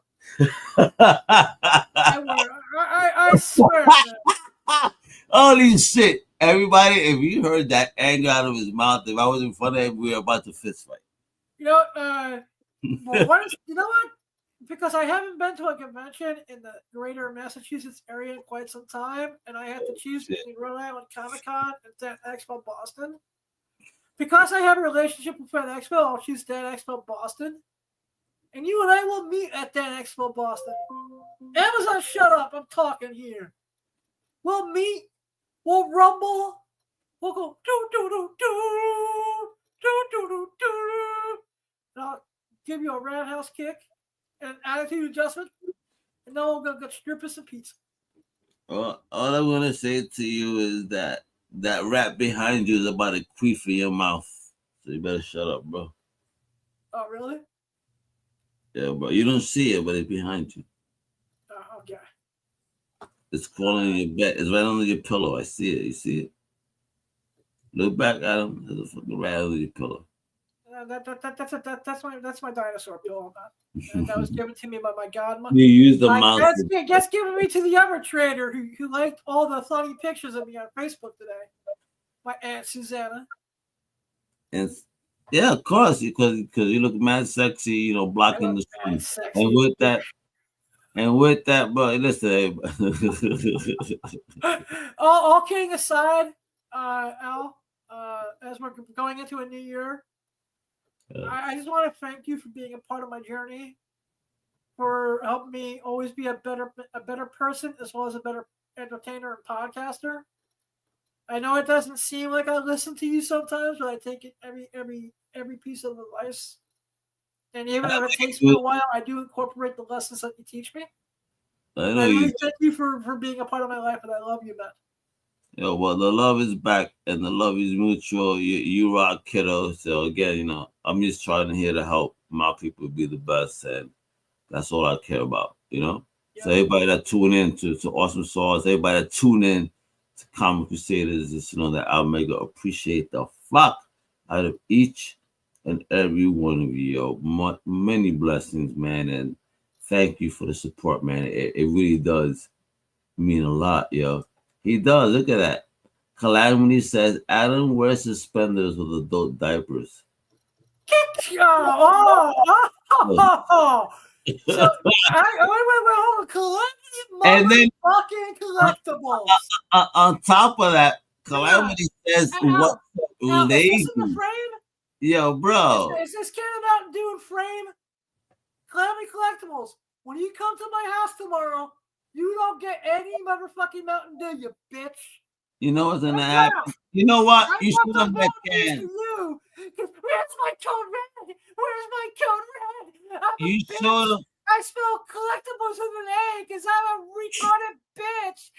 S2: I swear.
S1: Holy shit. Everybody, if you heard that anger out of his mouth, if I was in front of him, we were about to fist fight.
S2: Well, you know what? Because I haven't been to a convention in the greater Massachusetts area in quite some time, and I had to choose between Rhode Island Comic Con and Fan Expo Boston. Because I have a relationship with Fan Expo, I'll choose Fan Expo Boston. And you and I will meet at Fan Expo Boston. Amazon, shut up. I'm talking here. We'll meet. We'll rumble. We'll go and I'll give you a roundhouse kick and an attitude adjustment, and then we'll go get strippers and pizza.
S1: Well, all I'm gonna say to you is that rap behind you is about to queef in your mouth. So you better shut up, bro.
S2: Oh, really?
S1: Yeah, bro. You don't see it, but it's behind you.
S2: Oh, okay.
S1: It's crawling in your bed. It's right under your pillow. I see it. You see it? Look back at him. There's a fucking right under your pillow.
S2: That's my dinosaur pillow. That was given to me by my godmother.
S1: You use the mouse.
S2: Guess given me to the other trader who liked all the funny pictures of me on Facebook today. My Aunt Susanna.
S1: And yeah, of course, because you look mad sexy, you know, blocking the sun. And with that, bro, listen.
S2: all kidding aside, Al, as we're going into a new year, I just want to thank you for being a part of my journey, for helping me always be a better person as well as a better entertainer and podcaster. I know it doesn't seem like I listen to you sometimes, but I take it every piece of advice. And even if it takes me a while, I do incorporate the lessons that you teach me.
S1: I know
S2: I really
S1: you.
S2: thank you for being a part of my life, and I love you, man.
S1: Yo, well, the love is back, and the love is mutual. You rock, kiddo. So again, you know, I'm just trying to here to help my people be the best, and that's all I care about. You know. Yeah. So everybody that tune in to Awesome Sauce, everybody that tune in to Comic Crusaders, just know that I'll make appreciate the fuck out of each and every one of you. Yo, many blessings, man, and thank you for the support, man. It really does mean a lot, yo. He does. Look at that. Calamity says Adam wears suspenders with adult diapers.
S2: So, wait, Calamity
S1: and then
S2: fucking collectibles.
S1: On top of that, Calamity says what lady?
S2: Is this in the frame?
S1: Yo, bro.
S2: Is this kid about doing frame? Calamity Collectibles. When you come to my house tomorrow, you don't get any motherfucking Mountain Dew, you bitch.
S1: You know what's gonna happen? You know what? You should have met Ken.
S2: Where's my code red? Where's my code red?
S1: You should have.
S2: I spell collectibles with an A because I'm a retarded bitch.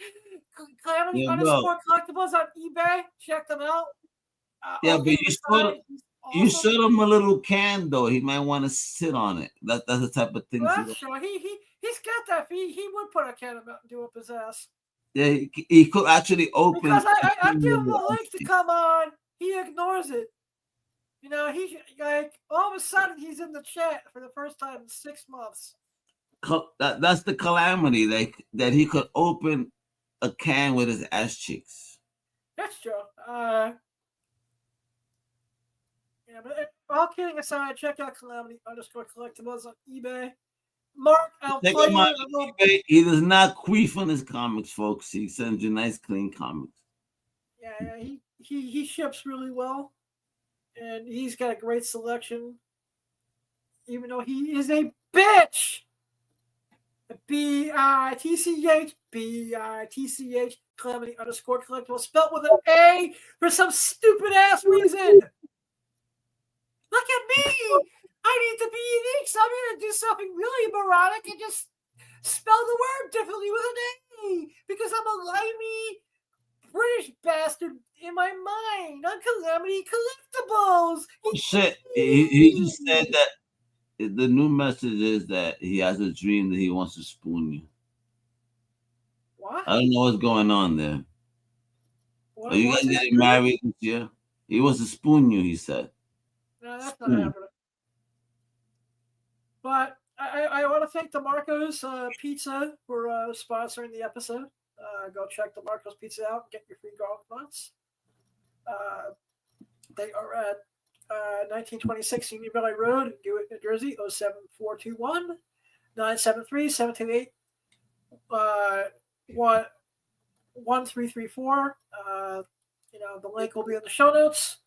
S2: Calamity _collectibles on eBay. Check them out.
S1: Yeah, but you showed him a little can though. He might want to sit on it. That's the type of thing.
S2: Well, sure. He's got that. He would put a can of Mountain Dew up his ass.
S1: Yeah, he could actually open.
S2: Because I give him the link to come on. He ignores it. You know, he's like all of a sudden he's in the chat for the first time in 6 months.
S1: That's the calamity that he could open a can with his ass cheeks.
S2: That's true. Yeah, but all kidding aside, check out Calamity _collectibles on eBay. Mark, I'll play you a little.
S1: He does not queef on his comics, folks. He sends you nice, clean comics.
S2: Yeah, he ships really well, and he's got a great selection. Even though he is a bitch. BITCH Calamity _collectibles spelled with an A for some stupid ass reason. Look at me! I need to be unique, so I'm going to do something really moronic and just spell the word differently with an A because I'm a limey British bastard in my mind on Calamity Collectibles.
S1: Shit, he just said that the new message is that he has a dream that he wants to spoon you.
S2: What?
S1: I don't know what's going on there. Are you guys getting married this year? He wants to spoon you, he said.
S2: No, that's not happening. But I want to thank DeMarco's Pizza for sponsoring the episode. Go check DeMarco's Pizza out and get your free garlic knots. They are at 1926 Union Valley Road, Dewitt, New Jersey, 07421 973 728 1334. The link will be in the show notes.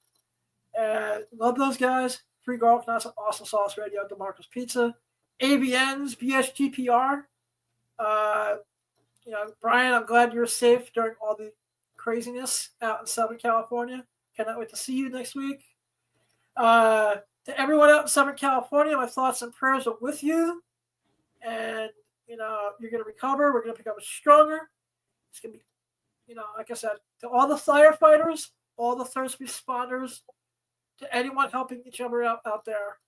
S2: Love those guys. Free garlic knots, Awesome Sauce Radio, DeMarco's Pizza, ABN's BSGPR. Brian, I'm glad you're safe during all the craziness out in Southern California. Cannot wait to see you next week. To everyone out in Southern California, my thoughts and prayers are with you. And, you're going to recover. We're going to become stronger. It's going to be, like I said, to all the firefighters, all the first responders, to anyone helping each other out there.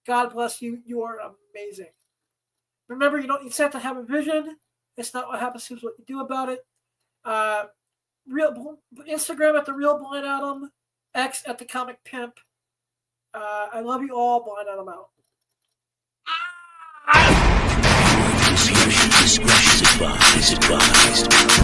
S2: God bless you. You are amazing. Remember, you don't need to have a vision. It's not what happens, it's what you do about it. Real Instagram at the Real Blind Adam, X at the Comic Pimp. I love you all. Blind Adam out.
S16: Discretion is advised.